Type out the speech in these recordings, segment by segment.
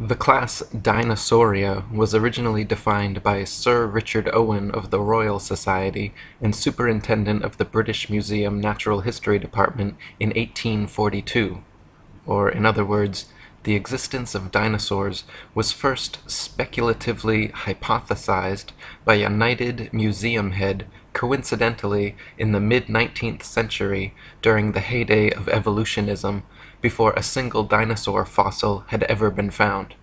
The class Dinosauria was originally defined by Sir Richard Owen of the Royal Society and superintendent of the British Museum Natural History Department in 1842. Or, in other words, the existence of dinosaurs was first speculatively hypothesized by a knighted museum head coincidentally in the mid-19th century during the heyday of evolutionism, before a single dinosaur fossil had ever been found.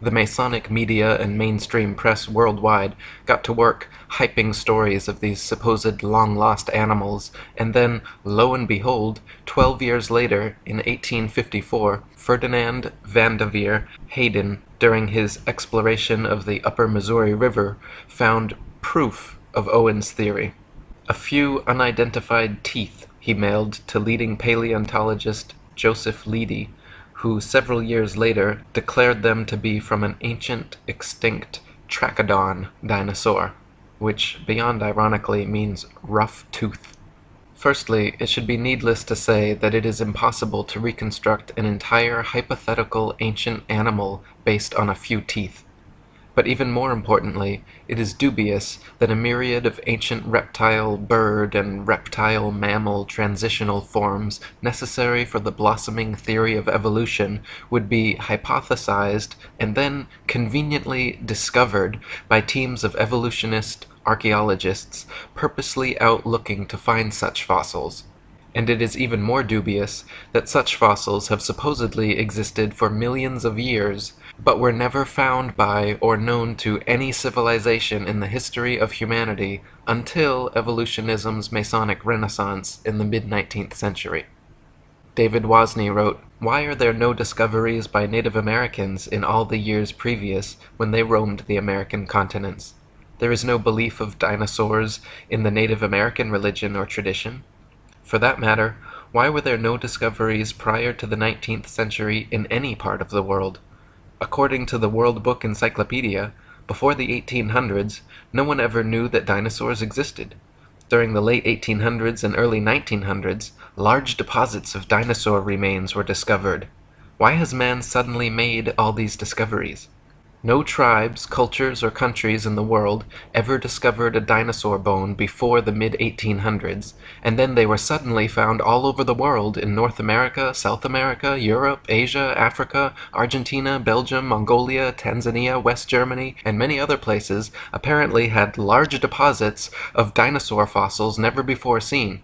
The Masonic media and mainstream press worldwide got to work hyping stories of these supposed long-lost animals, and then, lo and behold, 12 years later, in 1854, Ferdinand Vandiveer Hayden, during his exploration of the upper Missouri River, found proof of Owen's theory. A few unidentified teeth he mailed to leading paleontologist Joseph Leidy, who several years later declared them to be from an ancient, extinct trachodon dinosaur, which, beyond ironically, means rough tooth. Firstly, it should be needless to say that it is impossible to reconstruct an entire hypothetical ancient animal based on a few teeth. But even more importantly, it is dubious that a myriad of ancient reptile, bird, and reptile mammal transitional forms necessary for the blossoming theory of evolution would be hypothesized and then conveniently discovered by teams of evolutionist archaeologists purposely out looking to find such fossils. And it is even more dubious that such fossils have supposedly existed for millions of years, but were never found by or known to any civilization in the history of humanity until evolutionism's Masonic Renaissance in the mid-19th century. David Wozni wrote, "Why are there no discoveries by Native Americans in all the years previous when they roamed the American continents? There is no belief of dinosaurs in the Native American religion or tradition. For that matter, why were there no discoveries prior to the 19th century in any part of the world? According to the World Book Encyclopedia, before the 1800s, no one ever knew that dinosaurs existed. During the late 1800s and early 1900s, large deposits of dinosaur remains were discovered. Why has man suddenly made all these discoveries? No tribes, cultures, or countries in the world ever discovered a dinosaur bone before the mid-1800s, and then they were suddenly found all over the world in North America, South America, Europe, Asia, Africa, Argentina, Belgium, Mongolia, Tanzania, West Germany, and many other places apparently had large deposits of dinosaur fossils never before seen.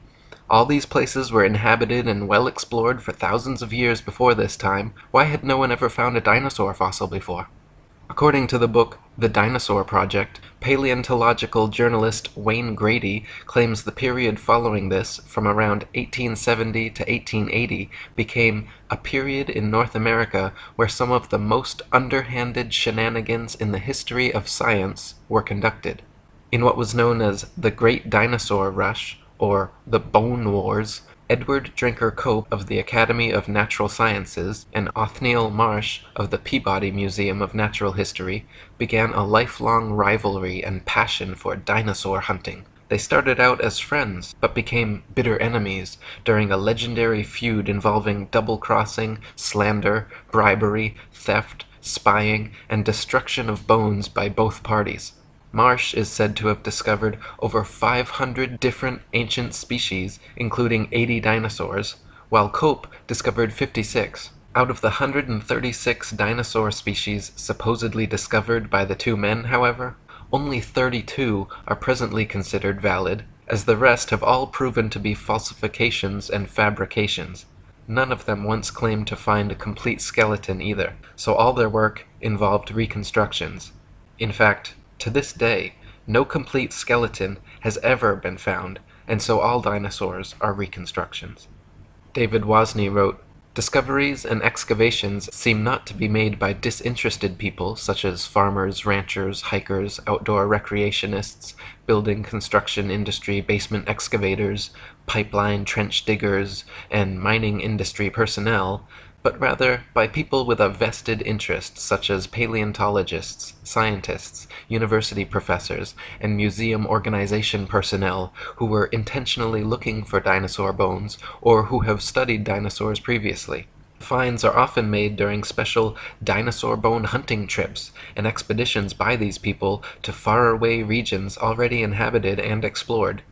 All these places were inhabited and well explored for thousands of years before this time. Why had no one ever found a dinosaur fossil before?" According to the book The Dinosaur Project, paleontological journalist Wayne Grady claims the period following this, from around 1870 to 1880, became a period in North America where some of the most underhanded shenanigans in the history of science were conducted. In what was known as the Great Dinosaur Rush, or the Bone Wars, Edward Drinker Cope of the Academy of Natural Sciences and Othniel Marsh of the Peabody Museum of Natural History began a lifelong rivalry and passion for dinosaur hunting. They started out as friends, but became bitter enemies during a legendary feud involving double-crossing, slander, bribery, theft, spying, and destruction of bones by both parties. Marsh is said to have discovered over 500 different ancient species, including 80 dinosaurs, while Cope discovered 56. Out of the 136 dinosaur species supposedly discovered by the two men, however, only 32 are presently considered valid, as the rest have all proven to be falsifications and fabrications. None of them once claimed to find a complete skeleton either, so all their work involved reconstructions. In fact, to this day, no complete skeleton has ever been found, and so all dinosaurs are reconstructions. David Wozni wrote, "Discoveries and excavations seem not to be made by disinterested people such as farmers, ranchers, hikers, outdoor recreationists, building construction industry basement excavators, pipeline trench diggers, and mining industry personnel, but rather by people with a vested interest such as paleontologists, scientists, university professors, and museum organization personnel who were intentionally looking for dinosaur bones or who have studied dinosaurs previously. Finds are often made during special dinosaur bone hunting trips and expeditions by these people to faraway regions already inhabited and explored.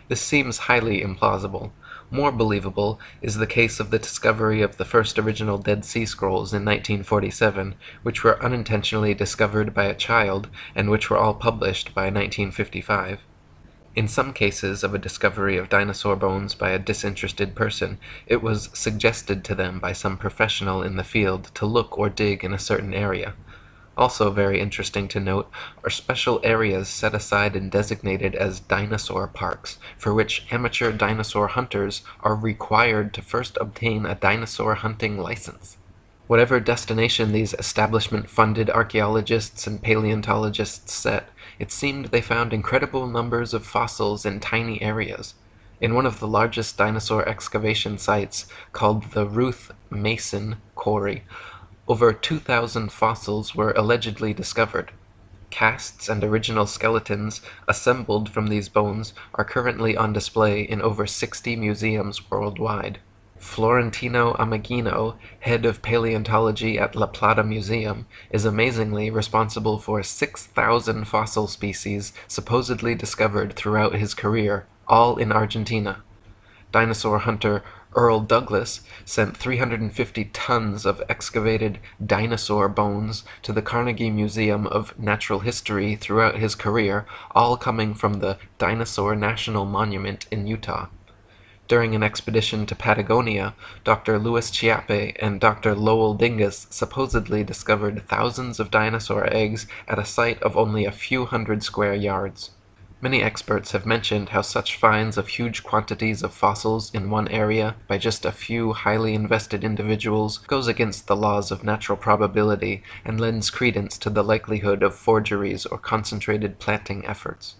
This seems highly implausible. More believable is the case of the discovery of the first original Dead Sea Scrolls in 1947, which were unintentionally discovered by a child and which were all published by 1955. In some cases of a discovery of dinosaur bones by a disinterested person, it was suggested to them by some professional in the field to look or dig in a certain area. Also very interesting to note are special areas set aside and designated as dinosaur parks, for which amateur dinosaur hunters are required to first obtain a dinosaur hunting license. Whatever destination these establishment-funded archaeologists and paleontologists set, it seemed they found incredible numbers of fossils in tiny areas. In one of the largest dinosaur excavation sites, called the Ruth Mason Quarry, over 2,000 fossils were allegedly discovered. Casts and original skeletons assembled from these bones are currently on display in over 60 museums worldwide. Florentino Ameghino, head of paleontology at La Plata Museum, is amazingly responsible for 6,000 fossil species supposedly discovered throughout his career, all in Argentina. Dinosaur hunter Earl Douglas sent 350 tons of excavated dinosaur bones to the Carnegie Museum of Natural History throughout his career, all coming from the Dinosaur National Monument in Utah. During an expedition to Patagonia, Dr. Louis Chiappe and Dr. Lowell Dingus supposedly discovered thousands of dinosaur eggs at a site of only a few hundred square yards. Many experts have mentioned how such finds of huge quantities of fossils in one area by just a few highly invested individuals goes against the laws of natural probability and lends credence to the likelihood of forgeries or concentrated planting efforts.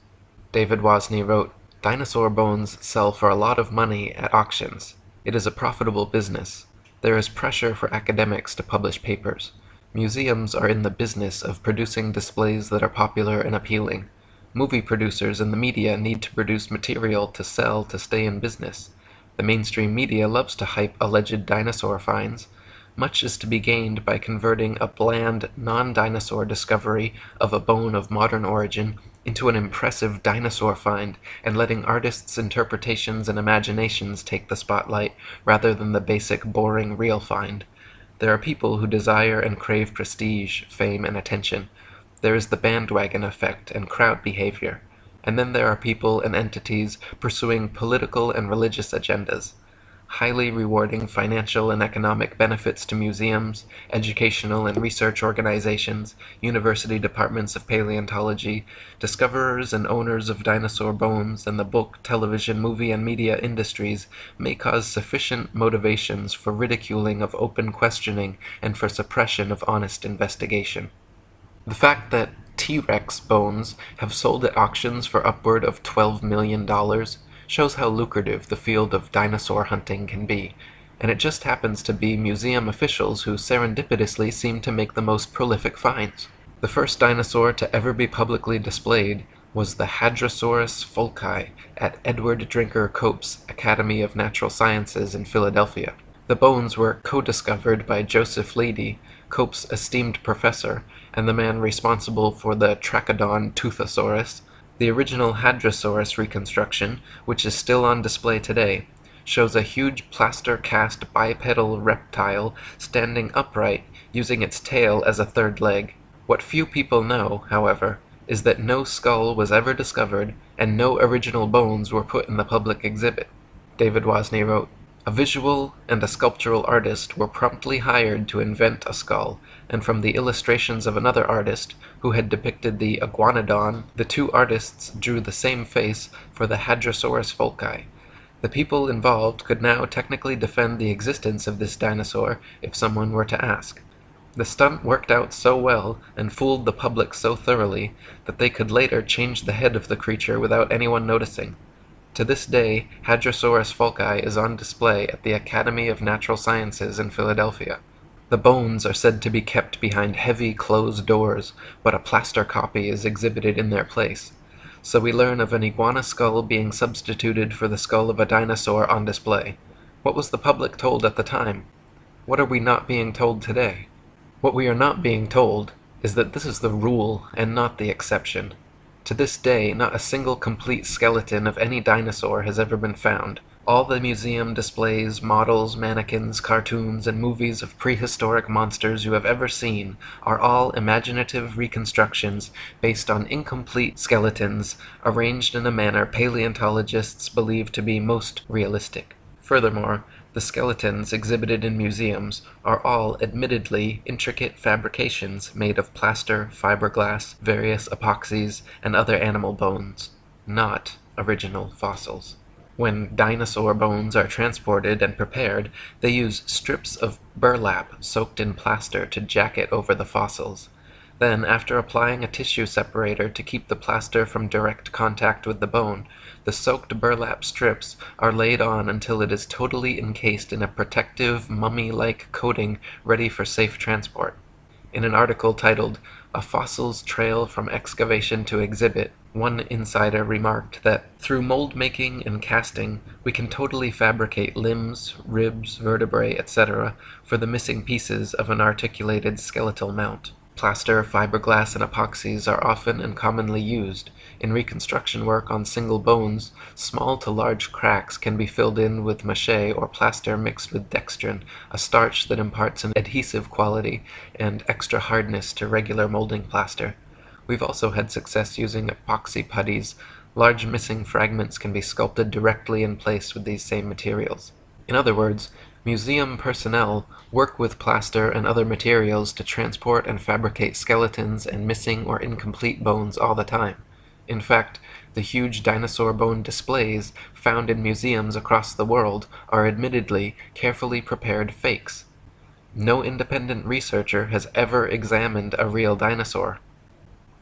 David Wozni wrote, "Dinosaur bones sell for a lot of money at auctions. It is a profitable business. There is pressure for academics to publish papers. Museums are in the business of producing displays that are popular and appealing. Movie producers and the media need to produce material to sell to stay in business. The mainstream media loves to hype alleged dinosaur finds. Much is to be gained by converting a bland, non-dinosaur discovery of a bone of modern origin into an impressive dinosaur find, and letting artists' interpretations and imaginations take the spotlight, rather than the basic, boring, real find. There are people who desire and crave prestige, fame, and attention. There is the bandwagon effect and crowd behavior. And then there are people and entities pursuing political and religious agendas. Highly rewarding financial and economic benefits to museums, educational and research organizations, university departments of paleontology, discoverers and owners of dinosaur bones, and the book, television, movie, and media industries may cause sufficient motivations for ridiculing of open questioning and for suppression of honest investigation. The fact that T-Rex bones have sold at auctions for upward of $12 million shows how lucrative the field of dinosaur hunting can be, and it just happens to be museum officials who serendipitously seem to make the most prolific finds. The first dinosaur to ever be publicly displayed was the Hadrosaurus folci at Edward Drinker Cope's Academy of Natural Sciences in Philadelphia. The bones were co-discovered by Joseph Leidy, Cope's esteemed professor, and the man responsible for the Trachodon Toothosaurus. The original Hadrosaurus reconstruction, which is still on display today, shows a huge plaster-cast bipedal reptile standing upright, using its tail as a third leg. What few people know, however, is that no skull was ever discovered and no original bones were put in the public exhibit. David Wozni wrote, "A visual and a sculptural artist were promptly hired to invent a skull, and from the illustrations of another artist, who had depicted the iguanodon, the two artists drew the same face for the Hadrosaurus folci. The people involved could now technically defend the existence of this dinosaur if someone were to ask. The stunt worked out so well and fooled the public so thoroughly that they could later change the head of the creature without anyone noticing. To this day, Hadrosaurus folci is on display at the Academy of Natural Sciences in Philadelphia. The bones are said to be kept behind heavy closed doors, but a plaster copy is exhibited in their place. So we learn of an iguana skull being substituted for the skull of a dinosaur on display. What was the public told at the time? What are we not being told today? What we are not being told is that this is the rule and not the exception. To this day, not a single complete skeleton of any dinosaur has ever been found. All the museum displays, models, mannequins, cartoons, and movies of prehistoric monsters you have ever seen are all imaginative reconstructions based on incomplete skeletons arranged in a manner paleontologists believe to be most realistic. Furthermore, the skeletons exhibited in museums are all admittedly intricate fabrications made of plaster, fiberglass, various epoxies, and other animal bones, not original fossils. When dinosaur bones are transported and prepared, they use strips of burlap soaked in plaster to jacket over the fossils. Then, after applying a tissue separator to keep the plaster from direct contact with the bone, the soaked burlap strips are laid on until it is totally encased in a protective, mummy-like coating ready for safe transport. In an article titled, "A Fossil's Trail from Excavation to Exhibit," one insider remarked that, "Through mold making and casting, we can totally fabricate limbs, ribs, vertebrae, etc. for the missing pieces of an articulated skeletal mount." Plaster, fiberglass, and epoxies are often and commonly used. In reconstruction work on single bones, small to large cracks can be filled in with mache or plaster mixed with dextrin, a starch that imparts an adhesive quality and extra hardness to regular molding plaster. We've also had success using epoxy putties. Large missing fragments can be sculpted directly in place with these same materials. In other words, museum personnel work with plaster and other materials to transport and fabricate skeletons and missing or incomplete bones all the time. In fact, the huge dinosaur bone displays found in museums across the world are admittedly carefully prepared fakes. No independent researcher has ever examined a real dinosaur.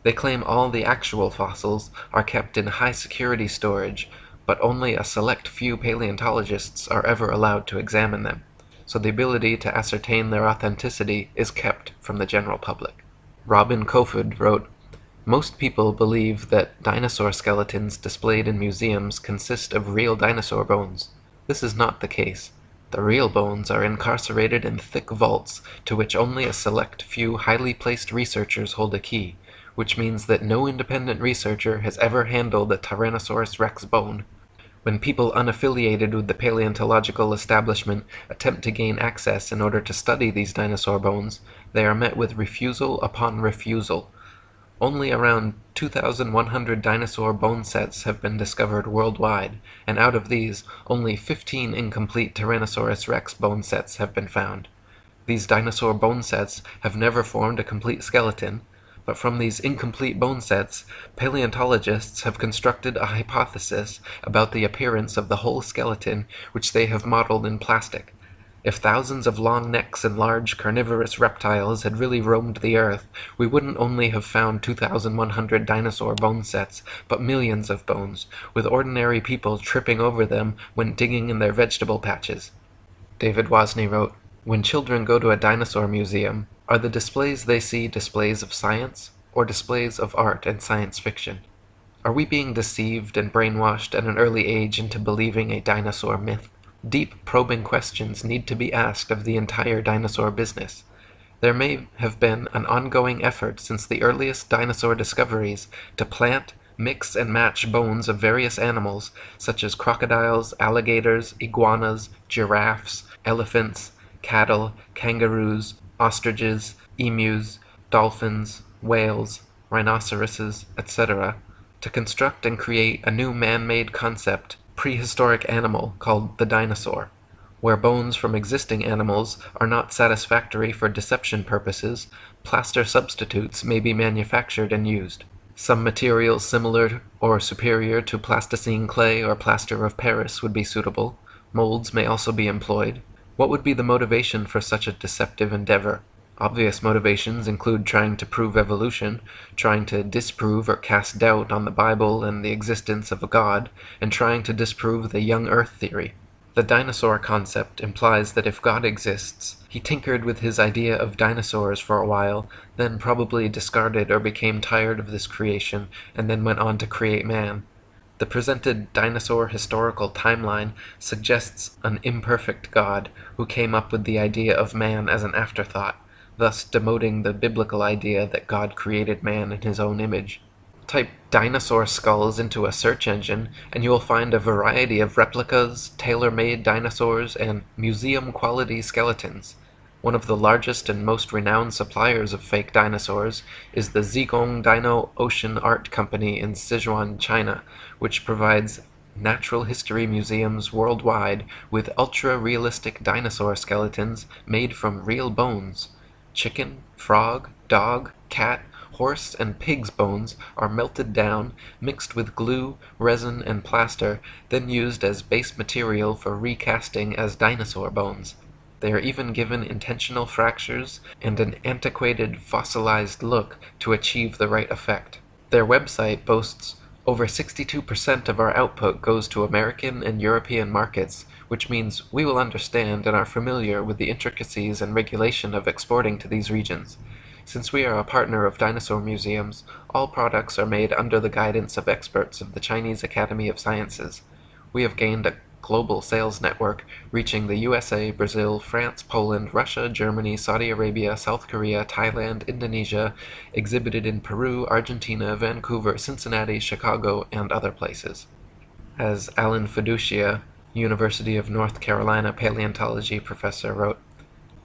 They claim all the actual fossils are kept in high-security storage, but only a select few paleontologists are ever allowed to examine them, so the ability to ascertain their authenticity is kept from the general public. Robin Kofod wrote, "Most people believe that dinosaur skeletons displayed in museums consist of real dinosaur bones. This is not the case. The real bones are incarcerated in thick vaults to which only a select few highly placed researchers hold a key, which means that no independent researcher has ever handled a Tyrannosaurus rex bone. When people unaffiliated with the paleontological establishment attempt to gain access in order to study these dinosaur bones, they are met with refusal upon refusal. Only around 2,100 dinosaur bone sets have been discovered worldwide, and out of these, only 15 incomplete Tyrannosaurus rex bone sets have been found. These dinosaur bone sets have never formed a complete skeleton, but from these incomplete bone sets, paleontologists have constructed a hypothesis about the appearance of the whole skeleton which they have modeled in plastic. If thousands of long necks and large carnivorous reptiles had really roamed the earth, we wouldn't only have found 2,100 dinosaur bone sets, but millions of bones, with ordinary people tripping over them when digging in their vegetable patches." David Wozni wrote, "When children go to a dinosaur museum, are the displays they see displays of science or displays of art and science fiction? Are we being deceived and brainwashed at an early age into believing a dinosaur myth? Deep, probing questions need to be asked of the entire dinosaur business. There may have been an ongoing effort since the earliest dinosaur discoveries to plant, mix, and match bones of various animals such as crocodiles, alligators, iguanas, giraffes, elephants, cattle, kangaroos, ostriches, emus, dolphins, whales, rhinoceroses, etc., to construct and create a new man-made concept, prehistoric animal called the dinosaur, where bones from existing animals are not satisfactory for deception purposes. Plaster substitutes may be manufactured and used. Some materials similar or superior to plasticine clay or plaster of Paris would be suitable. Molds may also be employed. What would be the motivation for such a deceptive endeavor? Obvious motivations include trying to prove evolution, trying to disprove or cast doubt on the Bible and the existence of a God, and trying to disprove the young Earth theory. The dinosaur concept implies that if God exists, he tinkered with his idea of dinosaurs for a while, then probably discarded or became tired of this creation, and then went on to create man. The presented dinosaur historical timeline suggests an imperfect God who came up with the idea of man as an afterthought, thus demoting the biblical idea that God created man in his own image. Type dinosaur skulls into a search engine, and you will find a variety of replicas, tailor-made dinosaurs, and museum-quality skeletons. One of the largest and most renowned suppliers of fake dinosaurs is the Zigong Dino Ocean Art Company in Sichuan, China, which provides natural history museums worldwide with ultra-realistic dinosaur skeletons made from real bones. Chicken, frog, dog, cat, horse, and pig's bones are melted down, mixed with glue, resin, and plaster, then used as base material for recasting as dinosaur bones. They are even given intentional fractures and an antiquated, fossilized look to achieve the right effect. Their website boasts over 62% of our output goes to American and European markets, which means we will understand and are familiar with the intricacies and regulation of exporting to these regions. Since we are a partner of dinosaur museums, all products are made under the guidance of experts of the Chinese Academy of Sciences. We have gained a global sales network reaching the USA, Brazil, France, Poland, Russia, Germany, Saudi Arabia, South Korea, Thailand, Indonesia, exhibited in Peru, Argentina, Vancouver, Cincinnati, Chicago, and other places. As Alan Fiducia, University of North Carolina paleontology professor, wrote,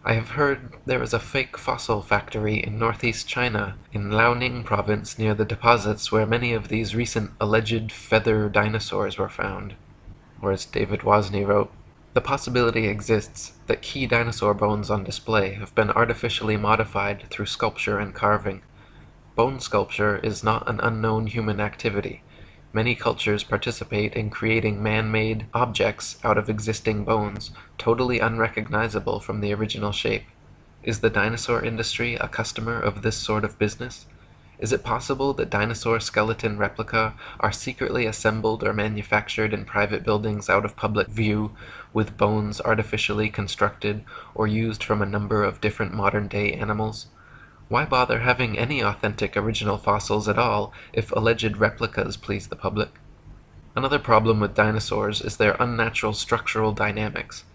I have heard there is a fake fossil factory in northeast China, in Liaoning province near the deposits where many of these recent alleged feather dinosaurs were found. Or as David Wozni wrote, the possibility exists that key dinosaur bones on display have been artificially modified through sculpture and carving. Bone sculpture is not an unknown human activity. Many cultures participate in creating man-made objects out of existing bones, totally unrecognizable from the original shape. Is the dinosaur industry a customer of this sort of business? Is it possible that dinosaur skeleton replica are secretly assembled or manufactured in private buildings out of public view, with bones artificially constructed or used from a number of different modern-day animals? Why bother having any authentic original fossils at all if alleged replicas please the public? Another problem with dinosaurs is their unnatural structural dynamics.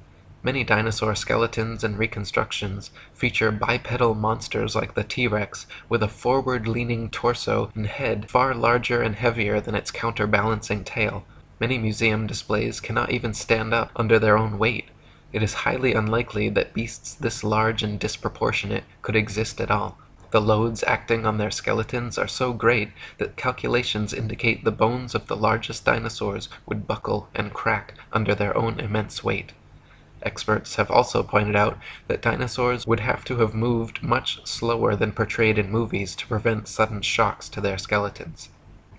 Many dinosaur skeletons and reconstructions feature bipedal monsters like the T-Rex with a forward-leaning torso and head far larger and heavier than its counterbalancing tail. Many museum displays cannot even stand up under their own weight. It is highly unlikely that beasts this large and disproportionate could exist at all. The loads acting on their skeletons are so great that calculations indicate the bones of the largest dinosaurs would buckle and crack under their own immense weight. Experts have also pointed out that dinosaurs would have to have moved much slower than portrayed in movies to prevent sudden shocks to their skeletons.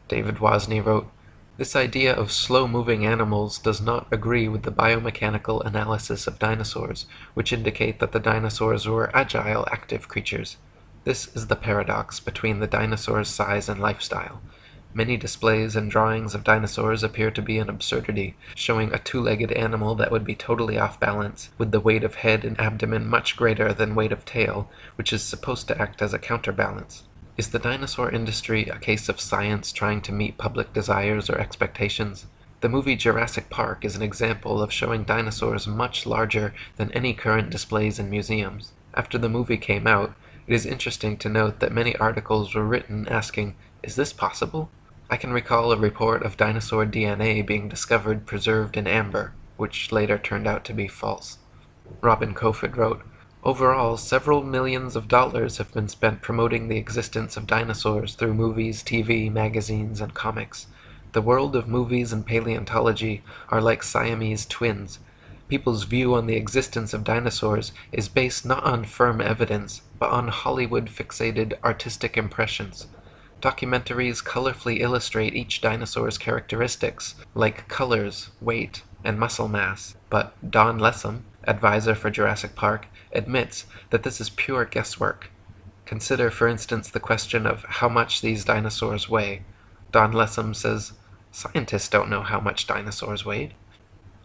David Wozni wrote, this idea of slow-moving animals does not agree with the biomechanical analysis of dinosaurs, which indicate that the dinosaurs were agile, active creatures. This is the paradox between the dinosaur's size and lifestyle. Many displays and drawings of dinosaurs appear to be an absurdity, showing a two-legged animal that would be totally off balance, with the weight of head and abdomen much greater than weight of tail, which is supposed to act as a counterbalance. Is the dinosaur industry a case of science trying to meet public desires or expectations? The movie Jurassic Park is an example of showing dinosaurs much larger than any current displays in museums. After the movie came out, it is interesting to note that many articles were written asking, is this possible? I can recall a report of dinosaur DNA being discovered preserved in amber, which later turned out to be false. Robin Kofod wrote, overall, several millions of dollars have been spent promoting the existence of dinosaurs through movies, TV, magazines, and comics. The world of movies and paleontology are like Siamese twins. People's view on the existence of dinosaurs is based not on firm evidence, but on Hollywood-fixated artistic impressions. Documentaries colorfully illustrate each dinosaur's characteristics, like colors, weight, and muscle mass, but Don Lessam, advisor for Jurassic Park, admits that this is pure guesswork. Consider, for instance, the question of how much these dinosaurs weigh. Don Lessam says, scientists don't know how much dinosaurs weighed.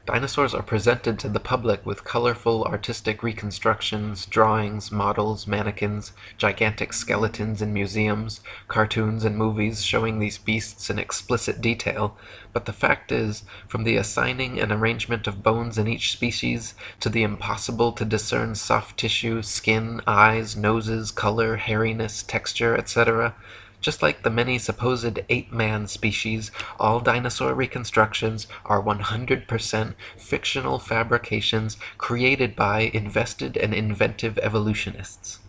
Dinosaurs are presented to the public with colorful artistic reconstructions, drawings, models, mannequins, gigantic skeletons in museums, cartoons and movies showing these beasts in explicit detail, but the fact is, from the assigning and arrangement of bones in each species, to the impossible to discern soft tissue, skin, eyes, noses, color, hairiness, texture, etc., just like the many supposed ape-man species, all dinosaur reconstructions are 100% fictional fabrications created by invested and inventive evolutionists.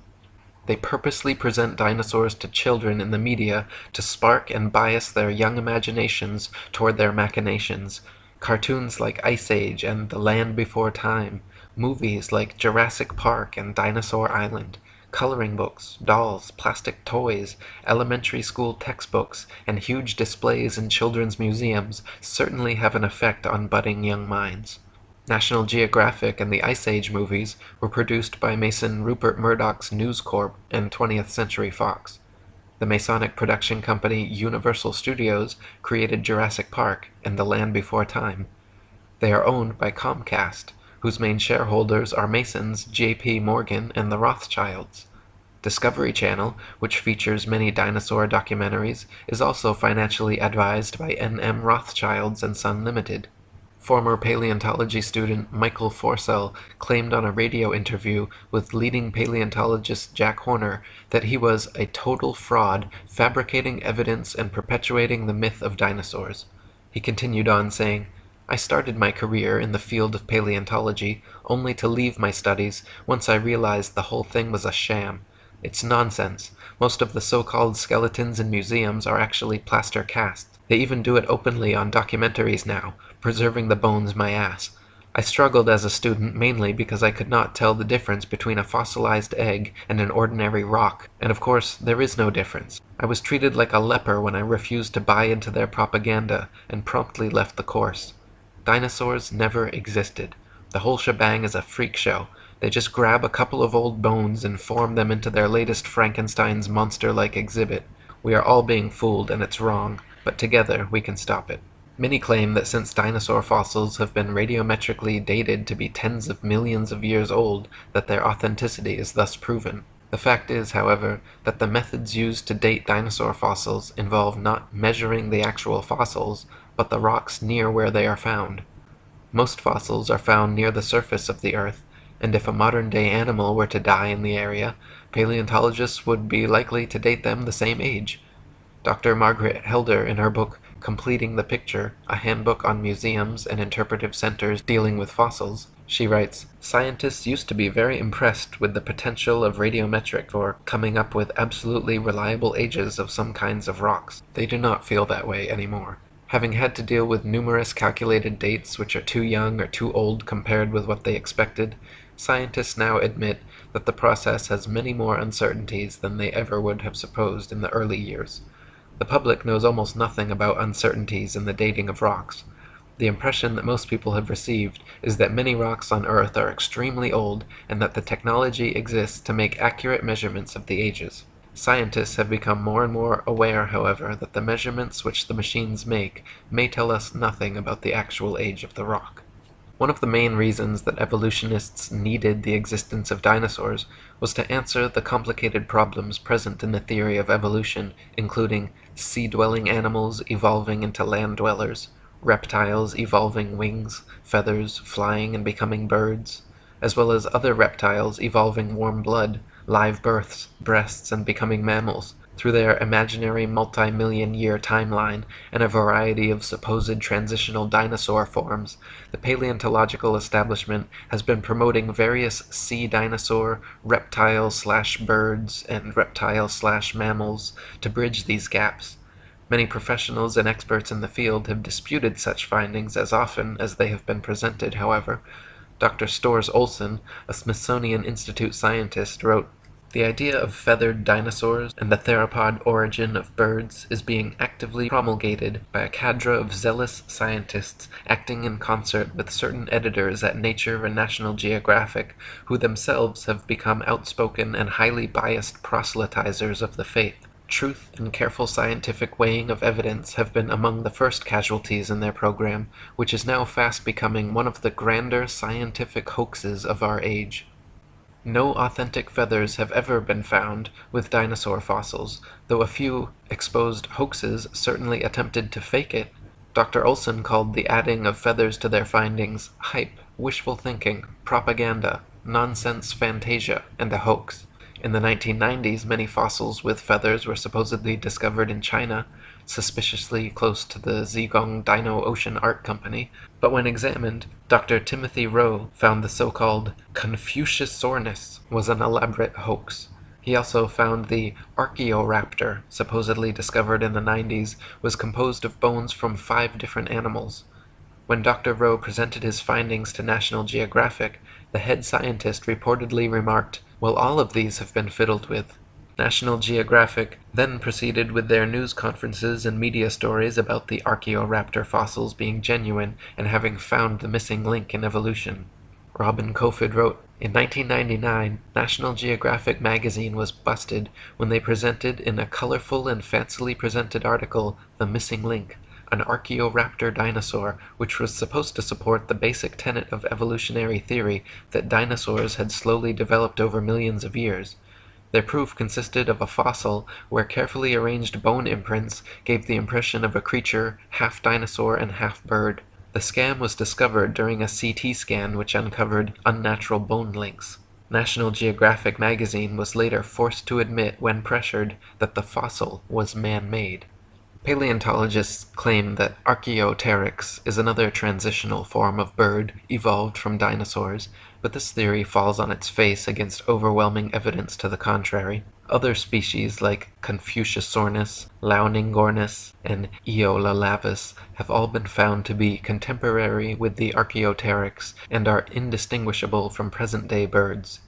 They purposely present dinosaurs to children in the media to spark and bias their young imaginations toward their machinations. Cartoons like Ice Age and The Land Before Time, movies like Jurassic Park and Dinosaur Island, coloring books, dolls, plastic toys, elementary school textbooks, and huge displays in children's museums certainly have an effect on budding young minds. National Geographic and the Ice Age movies were produced by Mason Rupert Murdoch's News Corp and 20th Century Fox. The Masonic production company Universal Studios created Jurassic Park and The Land Before Time. They are owned by Comcast, whose main shareholders are Masons, J.P. Morgan, and the Rothschilds. Discovery Channel, which features many dinosaur documentaries, is also financially advised by N.M. Rothschilds and Son Limited. Former paleontology student Michael Forsell claimed on a radio interview with leading paleontologist Jack Horner that he was a total fraud, fabricating evidence and perpetuating the myth of dinosaurs. He continued on saying, "I started my career in the field of paleontology only to leave my studies once I realized the whole thing was a sham. It's nonsense. Most of the so-called skeletons in museums are actually plaster casts. They even do it openly on documentaries now, preserving the bones my ass. I struggled as a student mainly because I could not tell the difference between a fossilized egg and an ordinary rock, and of course there is no difference. I was treated like a leper when I refused to buy into their propaganda and promptly left the course. Dinosaurs never existed. The whole shebang is a freak show. They just grab a couple of old bones and form them into their latest Frankenstein's monster-like exhibit. We are all being fooled, and it's wrong, but together we can stop it." Many claim that since dinosaur fossils have been radiometrically dated to be tens of millions of years old, that their authenticity is thus proven. The fact is, however, that the methods used to date dinosaur fossils involve not measuring the actual fossils, but the rocks near where they are found. Most fossils are found near the surface of the Earth, and if a modern-day animal were to die in the area, paleontologists would be likely to date them the same age. Dr. Margaret Helder, in her book Completing the Picture, a handbook on museums and interpretive centers dealing with fossils, she writes, "Scientists used to be very impressed with the potential of radiometric for coming up with absolutely reliable ages of some kinds of rocks. They do not feel that way anymore. Having had to deal with numerous calculated dates which are too young or too old compared with what they expected, scientists now admit that the process has many more uncertainties than they ever would have supposed in the early years. The public knows almost nothing about uncertainties in the dating of rocks. The impression that most people have received is that many rocks on Earth are extremely old and that the technology exists to make accurate measurements of the ages. Scientists have become more and more aware, however, that the measurements which the machines make may tell us nothing about the actual age of the rock." One of the main reasons that evolutionists needed the existence of dinosaurs was to answer the complicated problems present in the theory of evolution, including sea-dwelling animals evolving into land dwellers, reptiles evolving wings, feathers, flying and becoming birds, as well as other reptiles evolving warm blood, live births, breasts, and becoming mammals, through their imaginary multi-million-year timeline and a variety of supposed transitional dinosaur forms. The paleontological establishment has been promoting various sea dinosaur, reptile/birds, and reptile/mammals to bridge these gaps. Many professionals and experts in the field have disputed such findings as often as they have been presented, however. Dr. Storrs Olson, a Smithsonian Institute scientist, wrote, "The idea of feathered dinosaurs and the theropod origin of birds is being actively promulgated by a cadre of zealous scientists acting in concert with certain editors at Nature and National Geographic, who themselves have become outspoken and highly biased proselytizers of the faith. Truth and careful scientific weighing of evidence have been among the first casualties in their program, which is now fast becoming one of the grander scientific hoaxes of our age. No authentic feathers have ever been found with dinosaur fossils, though a few exposed hoaxes certainly attempted to fake it. Dr. Olson called the adding of feathers to their findings hype, wishful thinking, propaganda, nonsense fantasia, and a hoax. In the 1990s, many fossils with feathers were supposedly discovered in China, suspiciously close to the Zhejiang Dino Ocean Art Company, but when examined, Dr. Timothy Rowe found the so-called Confuciusornis was an elaborate hoax. He also found the Archaeoraptor, supposedly discovered in the 90s, was composed of bones from 5 different animals. When Dr. Rowe presented his findings to National Geographic, the head scientist reportedly remarked, "Well, all of these have been fiddled with." National Geographic then proceeded with their news conferences and media stories about the Archaeoraptor fossils being genuine and having found the missing link in evolution. Robin Kofod wrote, "In 1999, National Geographic magazine was busted when they presented in a colorful and fancily presented article the missing link, an Archaeoraptor dinosaur, which was supposed to support the basic tenet of evolutionary theory that dinosaurs had slowly developed over millions of years. Their proof consisted of a fossil where carefully arranged bone imprints gave the impression of a creature half dinosaur and half bird. The scam was discovered during a CT scan which uncovered unnatural bone links. National Geographic magazine was later forced to admit, when pressured, that the fossil was man-made." Paleontologists claim that Archaeopteryx is another transitional form of bird evolved from dinosaurs, but this theory falls on its face against overwhelming evidence to the contrary. Other species like Confuciusornis, Launingornis, and Eolalavis have all been found to be contemporary with the Archaeopteryx and are indistinguishable from present-day birds.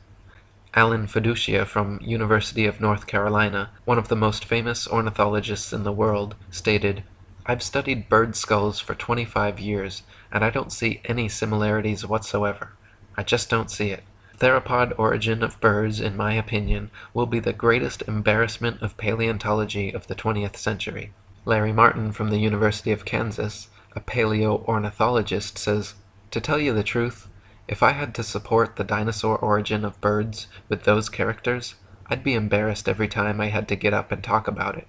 Alan Fiducia from University of North Carolina, one of the most famous ornithologists in the world, stated, "I've studied bird skulls for 25 years, and I don't see any similarities whatsoever. I just don't see it. Theropod origin of birds, in my opinion, will be the greatest embarrassment of paleontology of the 20th century." Larry Martin from the University of Kansas, a paleoornithologist, says, "To tell you the truth, if I had to support the dinosaur origin of birds with those characters, I'd be embarrassed every time I had to get up and talk about it."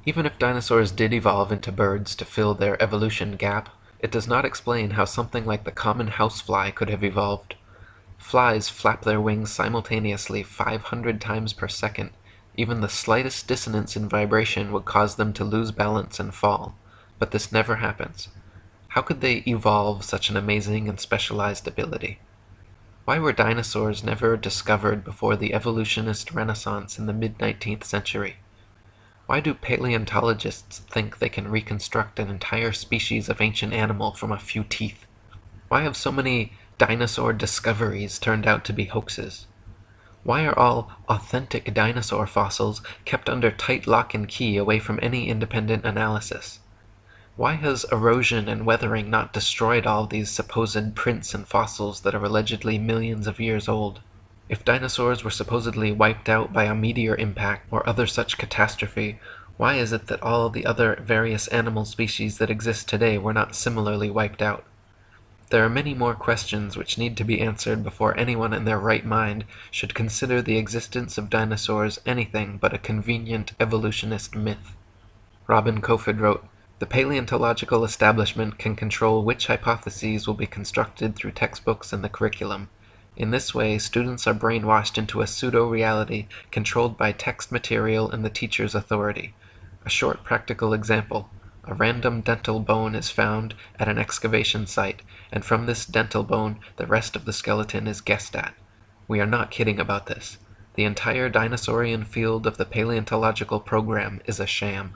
Even if dinosaurs did evolve into birds to fill their evolution gap, it does not explain how something like the common housefly could have evolved. Flies flap their wings simultaneously 500 times per second. Even the slightest dissonance in vibration would cause them to lose balance and fall. But this never happens. How could they evolve such an amazing and specialized ability? Why were dinosaurs never discovered before the evolutionist renaissance in the mid-19th century? Why do paleontologists think they can reconstruct an entire species of ancient animal from a few teeth? Why have so many dinosaur discoveries turned out to be hoaxes? Why are all authentic dinosaur fossils kept under tight lock and key away from any independent analysis? Why has erosion and weathering not destroyed all these supposed prints and fossils that are allegedly millions of years old? If dinosaurs were supposedly wiped out by a meteor impact or other such catastrophe, why is it that all the other various animal species that exist today were not similarly wiped out? There are many more questions which need to be answered before anyone in their right mind should consider the existence of dinosaurs anything but a convenient evolutionist myth. Robin Kofod wrote, "The paleontological establishment can control which hypotheses will be constructed through textbooks and the curriculum. In this way, students are brainwashed into a pseudo-reality controlled by text material and the teacher's authority. A short practical example. A random dental bone is found at an excavation site, and from this dental bone, the rest of the skeleton is guessed at. We are not kidding about this. The entire dinosaurian field of the paleontological program is a sham."